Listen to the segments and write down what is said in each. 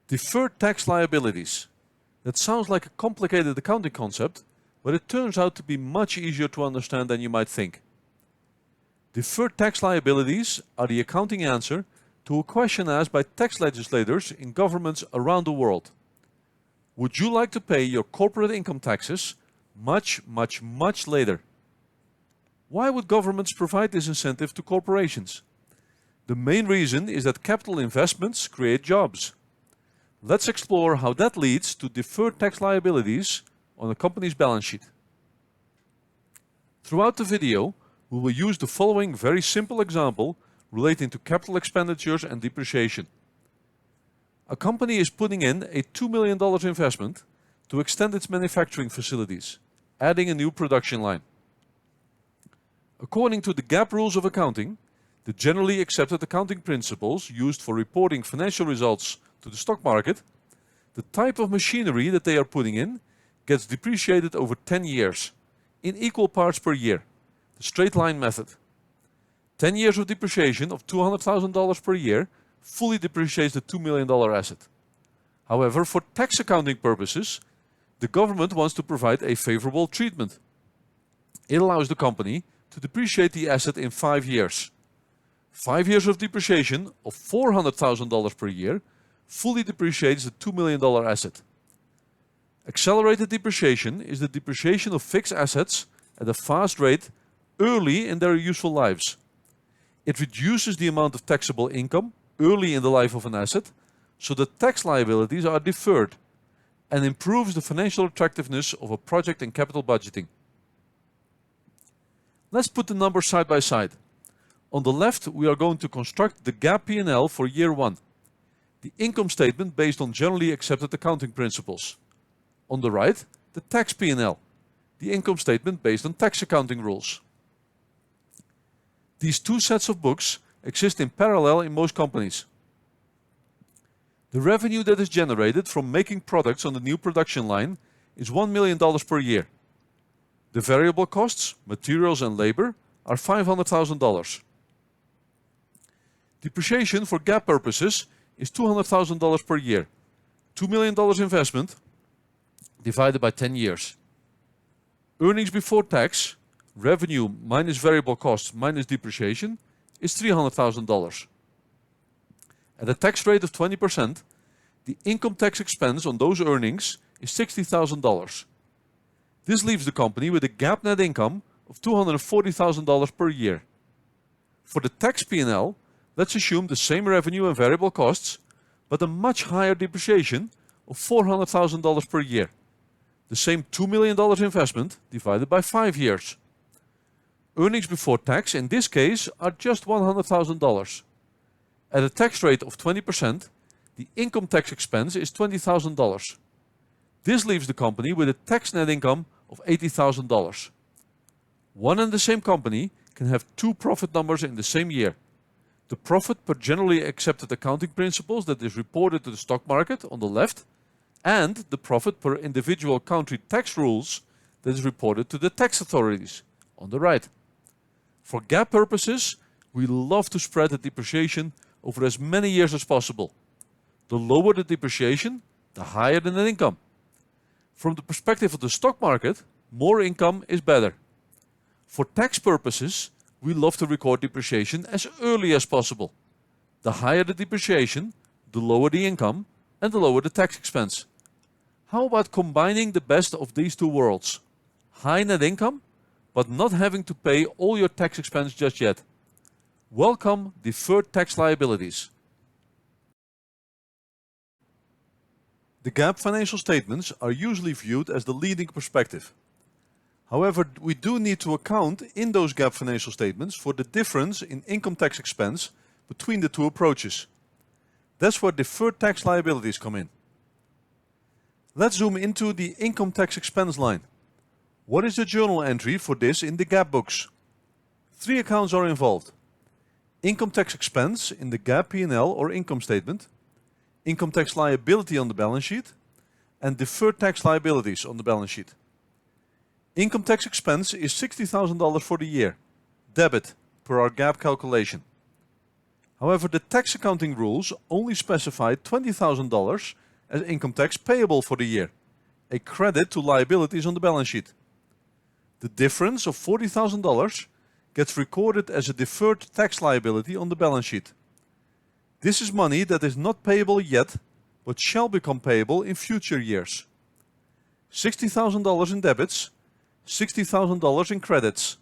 Deferred tax liabilities. That sounds like a complicated accounting concept, but it turns out to be much easier to understand than you might think. Deferred tax liabilities are the accounting answer to a question asked by tax legislators in governments around the world. Would you like to pay your corporate income taxes much later? Why would governments provide this incentive to corporations? The main reason is that capital investments create jobs. Let's explore how that leads to deferred tax liabilities on a company's balance sheet. Throughout the video, we will use the following very simple example relating to capital expenditures and depreciation. A company is putting in a $2 million investment to extend its manufacturing facilities, adding a new production line. According to the GAAP rules of accounting, the generally accepted accounting principles used for reporting financial results to the stock market, the type of machinery that they are putting in gets depreciated over 10 years, in equal parts per year, the straight line method. 10 years of depreciation of $200,000 per year fully depreciates the $2 million asset. However, for tax accounting purposes, the government wants to provide a favorable treatment. It allows the company to depreciate the asset in 5 years. 5 years of depreciation of $400,000 per year fully depreciates the $2 million asset. Accelerated depreciation is the depreciation of fixed assets at a fast rate early in their useful lives. It reduces the amount of taxable income early in the life of an asset, so that tax liabilities are deferred, and improves the financial attractiveness of a project in capital budgeting. Let's put the numbers side by side. On the left, we are going to construct the GAAP P&L for year 1, the income statement based on generally accepted accounting principles. On the right, the tax P&L, the income statement based on tax accounting rules. These two sets of books exist in parallel in most companies. The revenue that is generated from making products on the new production line is $1 million per year. The variable costs, materials and labor, are $500,000. Depreciation for GAAP purposes is $200,000 per year. $2 million investment divided by 10 years. Earnings before tax, revenue minus variable costs minus depreciation, is $300,000. At a tax rate of 20%, the income tax expense on those earnings is $60,000. This leaves the company with a GAAP net income of $240,000 per year. For the tax P&L, let's assume the same revenue and variable costs, but a much higher depreciation of $400,000 per year. The same $2 million investment divided by 5 years. Earnings before tax in this case are just $100,000. At a tax rate of 20%, the income tax expense is $20,000. This leaves the company with a tax net income of $80,000. One and the same company can have two profit numbers in the same year. The profit per generally accepted accounting principles that is reported to the stock market on the left, and the profit per individual country tax rules that is reported to the tax authorities on the right. For GAAP purposes, we love to spread the depreciation over as many years as possible. The lower the depreciation, the higher the net income. From the perspective of the stock market, more income is better. For tax purposes, we love to record depreciation as early as possible. The higher the depreciation, the lower the income, and the lower the tax expense. How about combining the best of these two worlds? High net income, but not having to pay all your tax expense just yet. Welcome deferred tax liabilities. The GAAP financial statements are usually viewed as the leading perspective. However, we do need to account in those GAAP financial statements for the difference in income tax expense between the two approaches. That's where deferred tax liabilities come in. Let's zoom into the income tax expense line. What is the journal entry for this in the GAAP books? 3 accounts are involved. Income tax expense in the GAAP P&L or income statement, income tax liability on the balance sheet, and deferred tax liabilities on the balance sheet. Income tax expense is $60,000 for the year, debit per our GAAP calculation. However, the tax accounting rules only specify $20,000 as income tax payable for the year, a credit to liabilities on the balance sheet. The difference of $40,000 gets recorded as a deferred tax liability on the balance sheet. This is money that is not payable yet, but shall become payable in future years. $60,000 in debits, $60,000 in credits,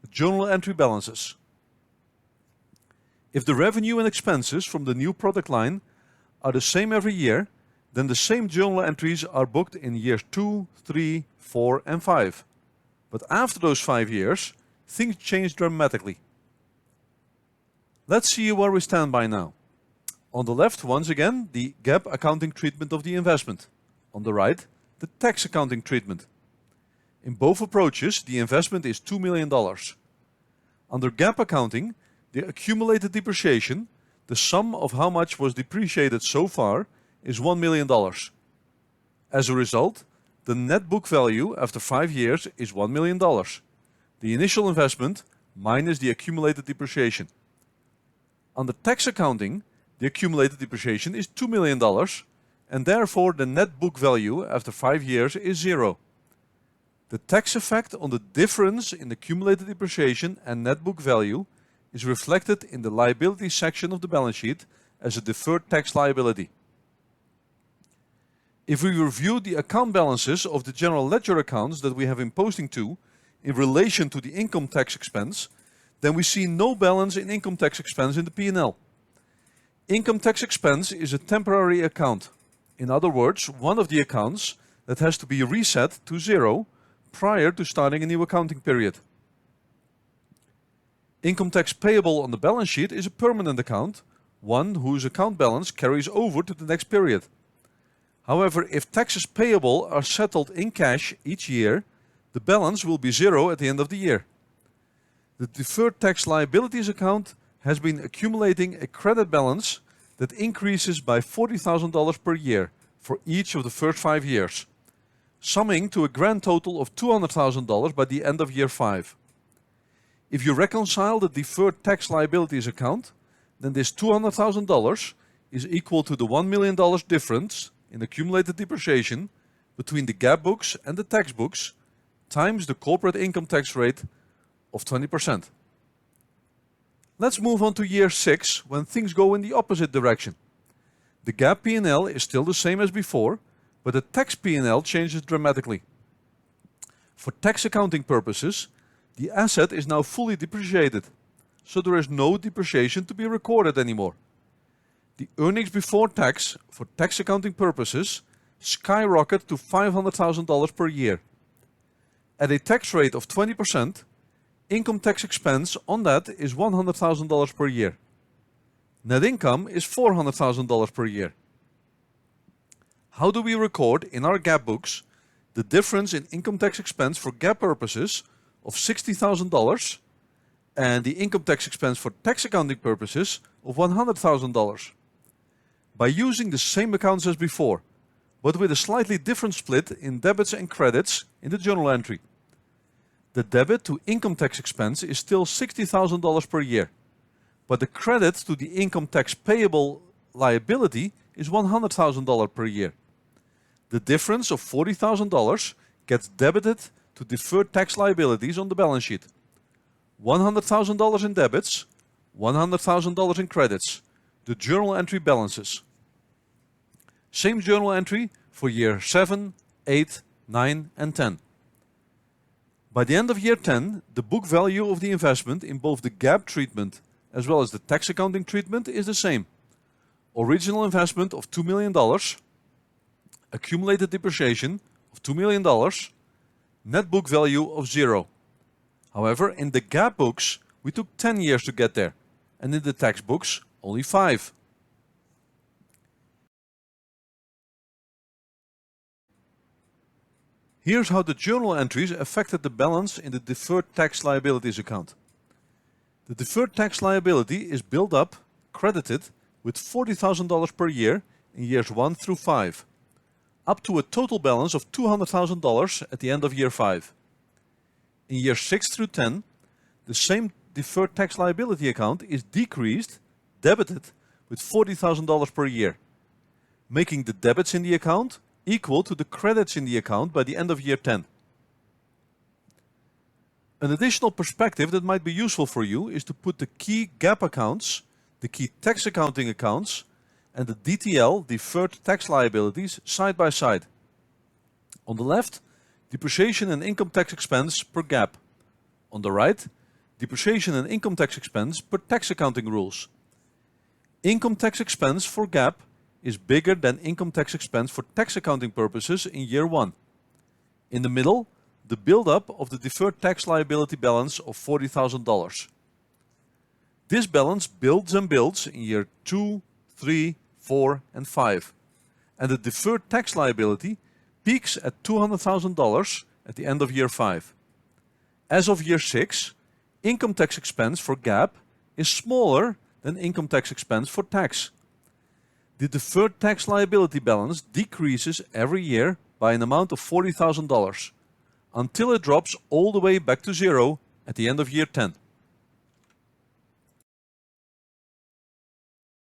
journal entry balances. If the revenue and expenses from the new product line are the same every year, then the same journal entries are booked in years 2, 3, 4, and 5. But after those 5 years, things change dramatically. Let's see where we stand by now. On the left, once again, the GAAP accounting treatment of the investment. On the right, the tax accounting treatment. In both approaches, the investment is $2 million. Under GAAP accounting, the accumulated depreciation, the sum of how much was depreciated so far, is $1 million. As a result, the net book value after 5 years is $1 million. The initial investment minus the accumulated depreciation. Under tax accounting, the accumulated depreciation is $2 million, and therefore the net book value after 5 years is 0. The tax effect on the difference in accumulated depreciation and net book value is reflected in the liability section of the balance sheet as a deferred tax liability. If we review the account balances of the general ledger accounts that we have been posting to in relation to the income tax expense, then we see no balance in income tax expense in the P&L. Income tax expense is a temporary account. In other words, one of the accounts that has to be reset to 0 prior to starting a new accounting period. Income tax payable on the balance sheet is a permanent account, one whose account balance carries over to the next period. However, if taxes payable are settled in cash each year, the balance will be 0 at the end of the year. The deferred tax liabilities account has been accumulating a credit balance that increases by $40,000 per year for each of the first 5 years, summing to a grand total of $200,000 by the end of year 5. If you reconcile the deferred tax liabilities account, then this $200,000 is equal to the $1 million difference in accumulated depreciation between the GAAP books and the tax books times the corporate income tax rate of 20%. Let's move on to year 6 when things go in the opposite direction. The GAAP P&L is still the same as before, but the tax P&L changes dramatically. For tax accounting purposes, the asset is now fully depreciated, so there is no depreciation to be recorded anymore. The earnings before tax for tax accounting purposes skyrocket to $500,000 per year. At a tax rate of 20%, income tax expense on that is $100,000 per year. Net income is $400,000 per year. How do we record in our GAAP books the difference in income tax expense for GAAP purposes of $60,000 and the income tax expense for tax accounting purposes of $100,000? By using the same accounts as before, but with a slightly different split in debits and credits in the journal entry. The debit to income tax expense is still $60,000 per year, but the credit to the income tax payable liability is $100,000 per year. The difference of $40,000 gets debited to deferred tax liabilities on the balance sheet. $100,000 in debits, $100,000 in credits, the journal entry balances. Same journal entry for year 7, 8, 9, and 10. By the end of year 10, the book value of the investment in both the GAAP treatment as well as the tax accounting treatment is the same. Original investment of $2 million, accumulated depreciation of $2 million, net book value of 0. However, in the GAAP books, we took 10 years to get there, and in the tax books, only 5. Here's how the journal entries affected the balance in the deferred tax liabilities account. The deferred tax liability is built up, credited, with $40,000 per year in years 1 through 5, up to a total balance of $200,000 at the end of year 5. In years 6 through 10, the same deferred tax liability account is decreased, debited with $40,000 per year, making the debits in the account equal to the credits in the account by the end of year 10. An additional perspective that might be useful for you is to put the key GAAP accounts, the key tax accounting accounts, and the DTL, deferred tax liabilities, side by side. On the left, depreciation and income tax expense per GAAP. On the right, depreciation and income tax expense per tax accounting rules. Income tax expense for GAAP is bigger than income tax expense for tax accounting purposes in year 1. In the middle, the build-up of the deferred tax liability balance of $40,000. This balance builds and builds in year 2, 3, 4, and 5, and the deferred tax liability peaks at $200,000 at the end of year 5. As of year 6, income tax expense for GAAP is smaller than income tax expense for tax. The deferred tax liability balance decreases every year by an amount of $40,000 until it drops all the way back to zero at the end of year 10.